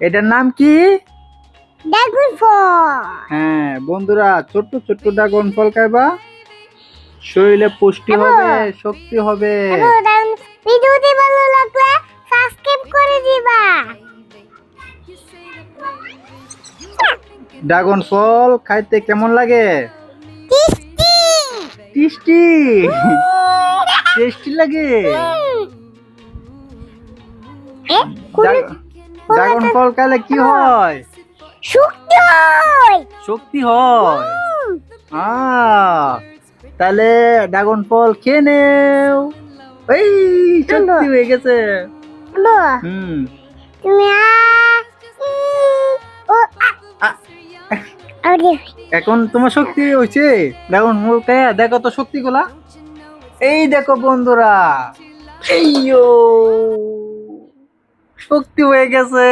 এটার নাম কি? ড্রাগন ফল। হ্যাঁ বন্ধুরা, ছোট্ট ছোট্ট ড্রাগন ফল খাইবা, শরীরে পুষ্টি হবে, শক্তি হবে। ভিডিওটি ভালো লাগলে সাবস্ক্রাইব করে দিবা। ড্রাগন ফল খাইতে কেমন লাগে? টেস্টি টেস্টি, টেস্টি লাগে। ড্রাগন ফল খাইলে কি হয়? শক্তি হয়। শক্তি হয়। তাহলে ড্রাগন ফল খেয়ে নেও। এই শক্তি হয়ে গেছে। হুম। তুমি এখন তোমার শক্তি হয়েছে ড্রাগন ফল খেয়ে। দেখো তো শক্তি গুলা, এই দেখো বন্ধুরা, এই শক্তি হয়ে গেছে।